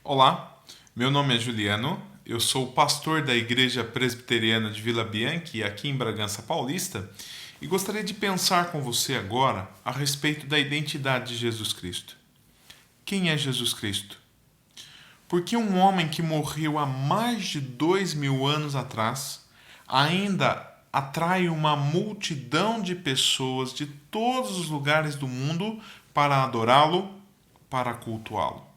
Olá, meu nome é Juliano, eu sou pastor da Igreja Presbiteriana de Vila Bianchi, aqui em Bragança Paulista, e gostaria de pensar com você agora a respeito da identidade de Jesus Cristo. Quem é Jesus Cristo? Porque um homem que morreu há mais de 2000 anos atrás ainda atrai uma multidão de pessoas de todos os lugares do mundo para adorá-lo, para cultuá-lo.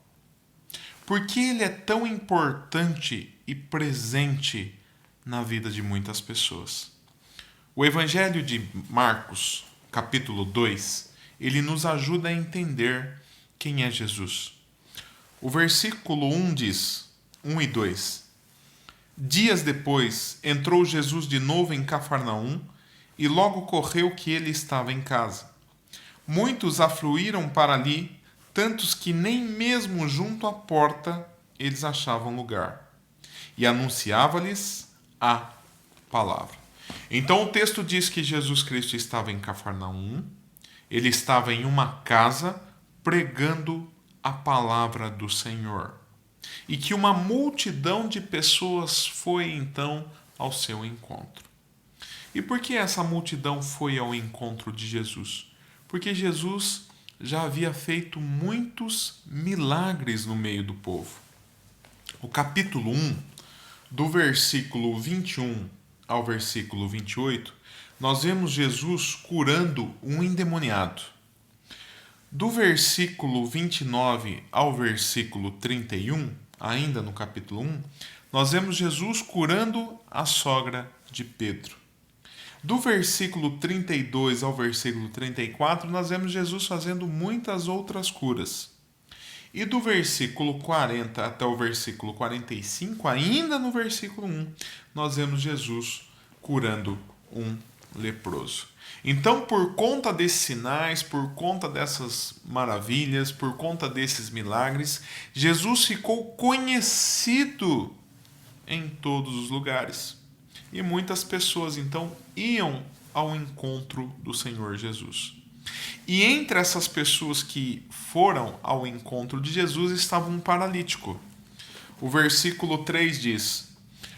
Por que ele é tão importante e presente na vida de muitas pessoas? O Evangelho de Marcos, capítulo 2, ele nos ajuda a entender quem é Jesus. O versículo 1 diz, 1 e 2: Dias depois, entrou Jesus de novo em Cafarnaum e logo correu que ele estava em casa. Muitos afluíram para ali, tantos que nem mesmo junto à porta eles achavam lugar. E anunciava-lhes a palavra. Então o texto diz que Jesus Cristo estava em Cafarnaum, ele estava em uma casa pregando a palavra do Senhor. E que uma multidão de pessoas foi então ao seu encontro. E por que essa multidão foi ao encontro de Jesus? Porque Jesus já havia feito muitos milagres no meio do povo. O capítulo 1, do versículo 21 ao versículo 28, nós vemos Jesus curando um endemoniado. Do versículo 29 ao versículo 31, ainda no capítulo 1, nós vemos Jesus curando a sogra de Pedro. Do versículo 32 ao versículo 34, nós vemos Jesus fazendo muitas outras curas. E do versículo 40 até o versículo 45, ainda no versículo 1, nós vemos Jesus curando um leproso. Então, por conta desses sinais, por conta dessas maravilhas, por conta desses milagres, Jesus ficou conhecido em todos os lugares. E muitas pessoas então iam ao encontro do Senhor Jesus. E entre essas pessoas que foram ao encontro de Jesus estava um paralítico. O versículo 3 diz: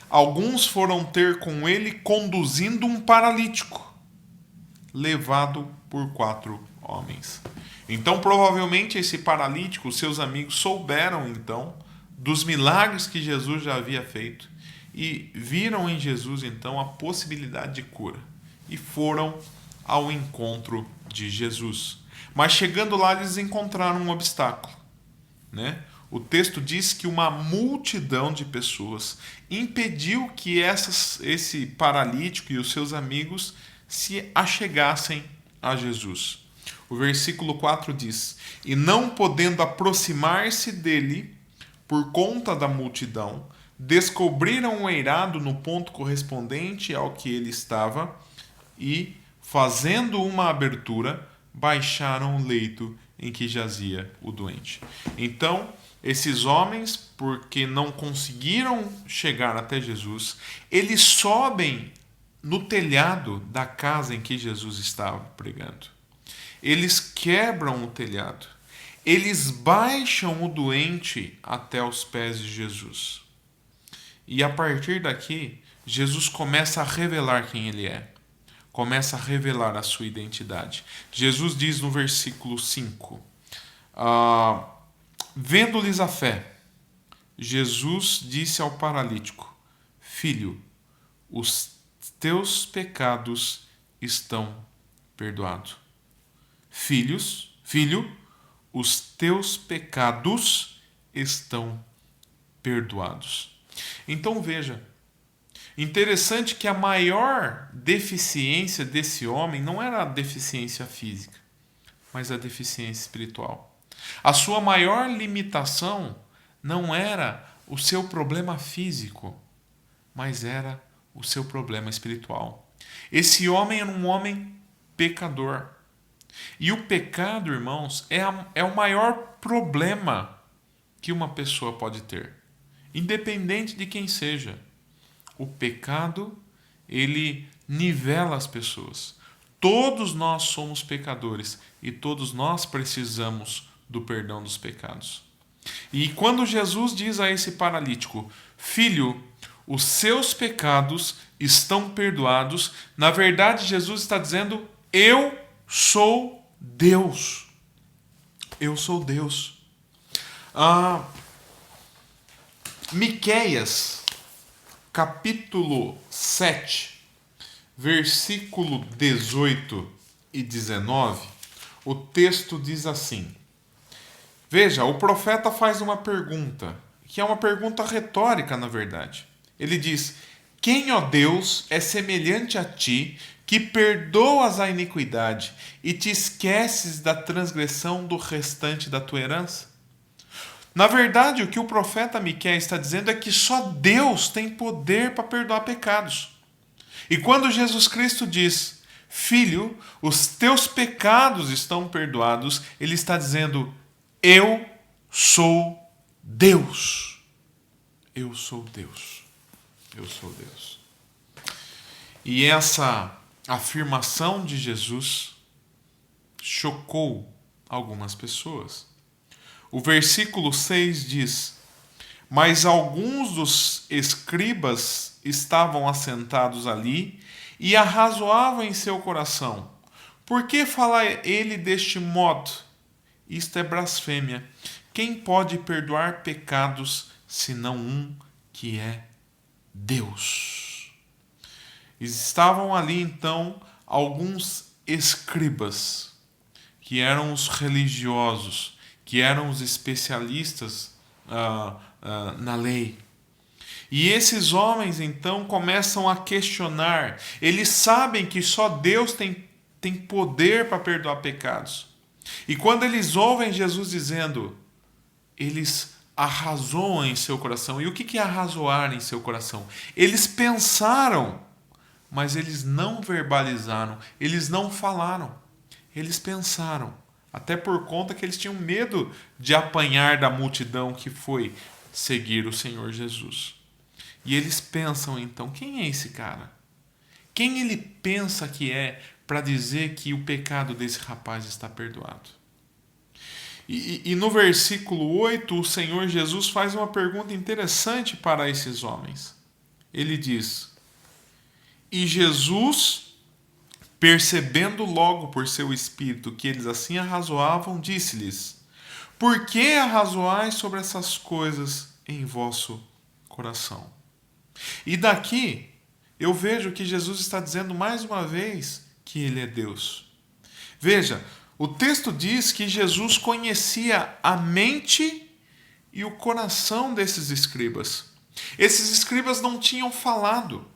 Alguns foram ter com ele conduzindo um paralítico, levado por 4 homens. Então, provavelmente, esse paralítico, seus amigos souberam então dos milagres que Jesus já havia feito e viram em Jesus então a possibilidade de cura e foram ao encontro de Jesus. Mas chegando lá eles encontraram um obstáculo, né? O texto diz que uma multidão de pessoas impediu que esse paralítico e os seus amigos se achegassem a Jesus. O versículo 4 diz: E não podendo aproximar-se dele por conta da multidão, descobriram o eirado no ponto correspondente ao que ele estava e, fazendo uma abertura, baixaram o leito em que jazia o doente. Então, esses homens, porque não conseguiram chegar até Jesus, eles sobem no telhado da casa em que Jesus estava pregando. Eles quebram o telhado. Eles baixam o doente até os pés de Jesus. E a partir daqui, Jesus começa a revelar quem ele é. Começa a revelar a sua identidade. Jesus diz no versículo 5: Vendo-lhes a fé, Jesus disse ao paralítico: Filho, os teus pecados estão perdoados. Filho, os teus pecados estão perdoados. Então veja, interessante que a maior deficiência desse homem não era a deficiência física, mas a deficiência espiritual. A sua maior limitação não era o seu problema físico, mas era o seu problema espiritual. Esse homem era um homem pecador. E o pecado, irmãos, é o maior problema que uma pessoa pode ter, independente de quem seja. O pecado, ele nivela as pessoas. Todos nós somos pecadores e todos nós precisamos do perdão dos pecados. E quando Jesus diz a esse paralítico: filho, os seus pecados estão perdoados, na verdade Jesus está dizendo: eu sou Deus. Eu sou Deus. Miqueias, capítulo 7, versículo 18 e 19, o texto diz assim. Veja, o profeta faz uma pergunta, que é uma pergunta retórica, na verdade. Ele diz: quem, ó Deus, é semelhante a ti, que perdoas a iniquidade e te esqueces da transgressão do restante da tua herança? Na verdade, o que o profeta Miqueias está dizendo é que só Deus tem poder para perdoar pecados. E quando Jesus Cristo diz: filho, os teus pecados estão perdoados, ele está dizendo: eu sou Deus. Eu sou Deus. Eu sou Deus. E essa afirmação de Jesus chocou algumas pessoas. O versículo 6 diz: mas alguns dos escribas estavam assentados ali e arrazoavam em seu coração: por que fala ele deste modo? Isto é blasfêmia. Quem pode perdoar pecados senão um que é Deus? Estavam ali então alguns escribas, que eram os religiosos, que eram os especialistas na lei. E esses homens então começam a questionar. Eles sabem que só Deus tem poder para perdoar pecados. E quando eles ouvem Jesus dizendo, eles arrazoam em seu coração. E o que é arrazoar em seu coração? Eles pensaram, mas eles não verbalizaram, eles não falaram. Eles pensaram, até por conta que eles tinham medo de apanhar da multidão que foi seguir o Senhor Jesus. E eles pensam então, quem é esse cara? Quem ele pensa que é para dizer que o pecado desse rapaz está perdoado? E no versículo 8, o Senhor Jesus faz uma pergunta interessante para esses homens. Ele diz: e Jesus, percebendo logo por seu espírito que eles assim arrazoavam, disse-lhes: por que arrazoais sobre essas coisas em vosso coração? E daqui eu vejo que Jesus está dizendo mais uma vez que ele é Deus. Veja, o texto diz que Jesus conhecia a mente e o coração desses escribas. Esses escribas não tinham falado,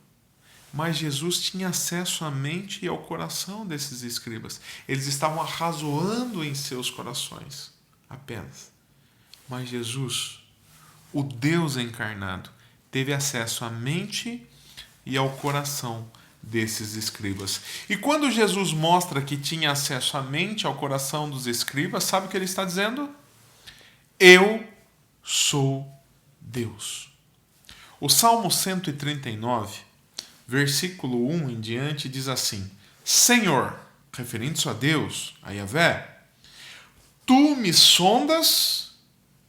mas Jesus tinha acesso à mente e ao coração desses escribas. Eles estavam arrazoando em seus corações apenas. Mas Jesus, o Deus encarnado, teve acesso à mente e ao coração desses escribas. E quando Jesus mostra que tinha acesso à mente e ao coração dos escribas, sabe o que ele está dizendo? Eu sou Deus. O Salmo 139, versículo 1 em diante, diz assim: Senhor, referindo-se a Deus, a Yahvé, tu me sondas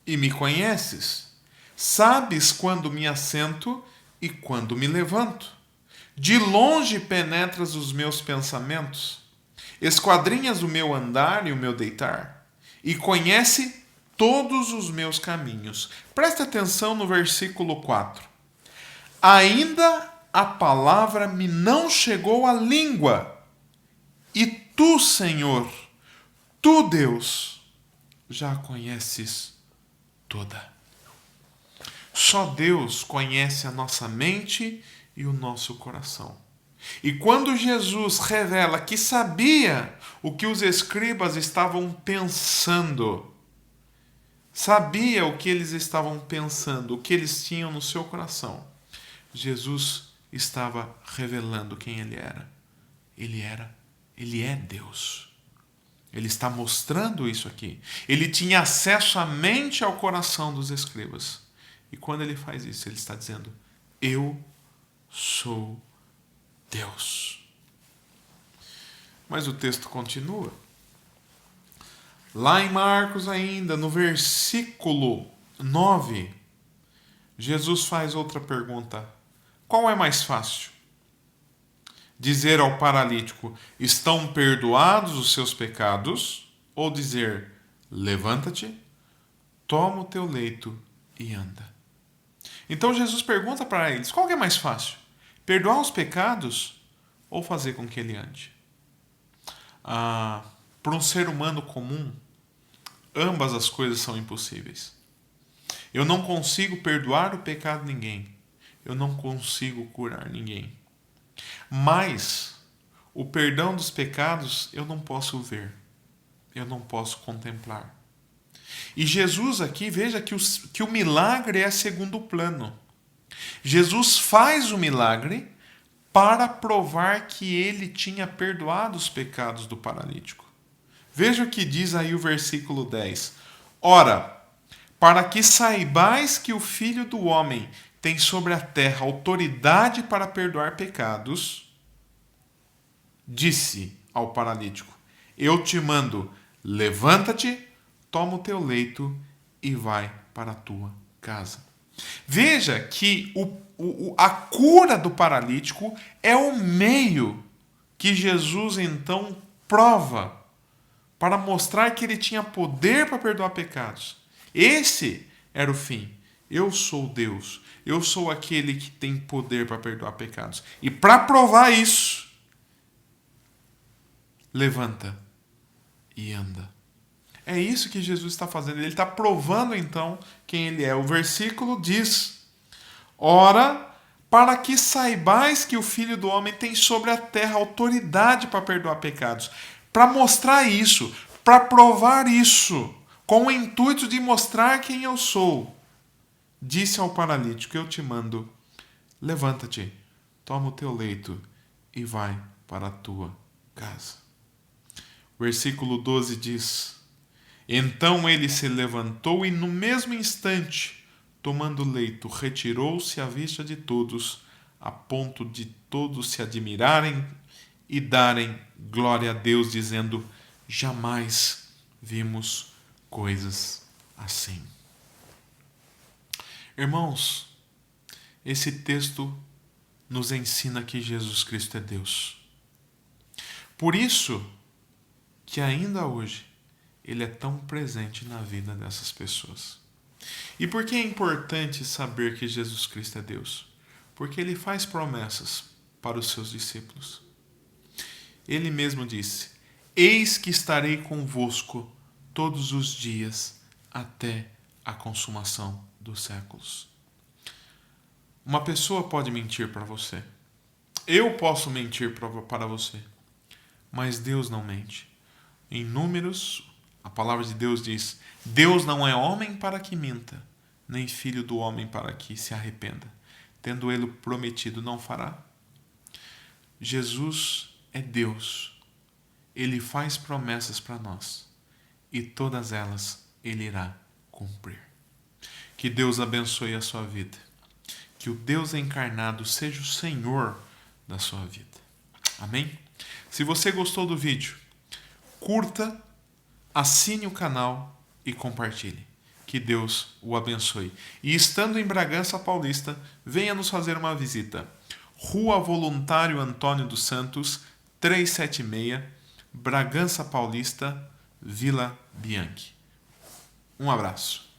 e me conheces. Sabes quando me assento e quando me levanto. De longe penetras os meus pensamentos. Esquadrinhas o meu andar e o meu deitar. E conhece todos os meus caminhos. Presta atenção no versículo 4. Ainda a palavra me não chegou à língua. E tu, Senhor, tu, Deus, já a conheces toda. Só Deus conhece a nossa mente e o nosso coração. E quando Jesus revela que sabia o que os escribas estavam pensando, sabia o que eles estavam pensando, o que eles tinham no seu coração, Jesus estava revelando quem ele era. Ele é Deus. Ele está mostrando isso aqui. Ele tinha acesso à mente e ao coração dos escribas. E quando ele faz isso, ele está dizendo: eu sou Deus. Mas o texto continua. Lá em Marcos ainda, no versículo 9, Jesus faz outra pergunta. Qual é mais fácil? Dizer ao paralítico: estão perdoados os seus pecados? Ou dizer: levanta-te, toma o teu leito e anda? Então Jesus pergunta para eles: qual que é mais fácil? Perdoar os pecados ou fazer com que ele ande? Para um ser humano comum, ambas as coisas são impossíveis. Eu não consigo perdoar o pecado de ninguém. Eu não consigo curar ninguém. Mas o perdão dos pecados eu não posso ver. Eu não posso contemplar. E Jesus aqui, veja que o milagre é segundo plano. Jesus faz o milagre para provar que ele tinha perdoado os pecados do paralítico. Veja o que diz aí o versículo 10. Ora, para que saibais que o Filho do Homem tem sobre a terra autoridade para perdoar pecados, disse ao paralítico: eu te mando, levanta-te, toma o teu leito e vai para a tua casa. Veja que a cura do paralítico é o meio que Jesus então prova para mostrar que ele tinha poder para perdoar pecados. Esse era o fim. Eu sou Deus. Eu sou aquele que tem poder para perdoar pecados. E para provar isso, levanta e anda. É isso que Jesus está fazendo. Ele está provando então quem ele é. O versículo diz: ora, para que saibais que o Filho do Homem tem sobre a terra autoridade para perdoar pecados. Para mostrar isso, para provar isso, com o intuito de mostrar quem eu sou, disse ao paralítico: eu te mando, levanta-te, toma o teu leito e vai para a tua casa. Versículo 12 diz: então ele se levantou e no mesmo instante, tomando o leito, retirou-se à vista de todos, a ponto de todos se admirarem e darem glória a Deus, dizendo: jamais vimos coisas assim. Irmãos, esse texto nos ensina que Jesus Cristo é Deus. Por isso que ainda hoje ele é tão presente na vida dessas pessoas. E por que é importante saber que Jesus Cristo é Deus? Porque ele faz promessas para os seus discípulos. Ele mesmo disse: eis que estarei convosco todos os dias até a consumação dos séculos. Uma pessoa pode mentir para você. Eu posso mentir para você. Mas Deus não mente. Em Números, a palavra de Deus diz: Deus não é homem para que minta, nem filho do homem para que se arrependa. Tendo ele prometido, não fará? Jesus é Deus. Ele faz promessas para nós. E todas elas ele irá cumprir. Que Deus abençoe a sua vida. Que o Deus encarnado seja o Senhor da sua vida. Amém? Se você gostou do vídeo, curta, assine o canal e compartilhe. Que Deus o abençoe. E estando em Bragança Paulista, venha nos fazer uma visita. Rua Voluntário Antônio dos Santos, 376, Bragança Paulista, Vila Bianchi. Um abraço.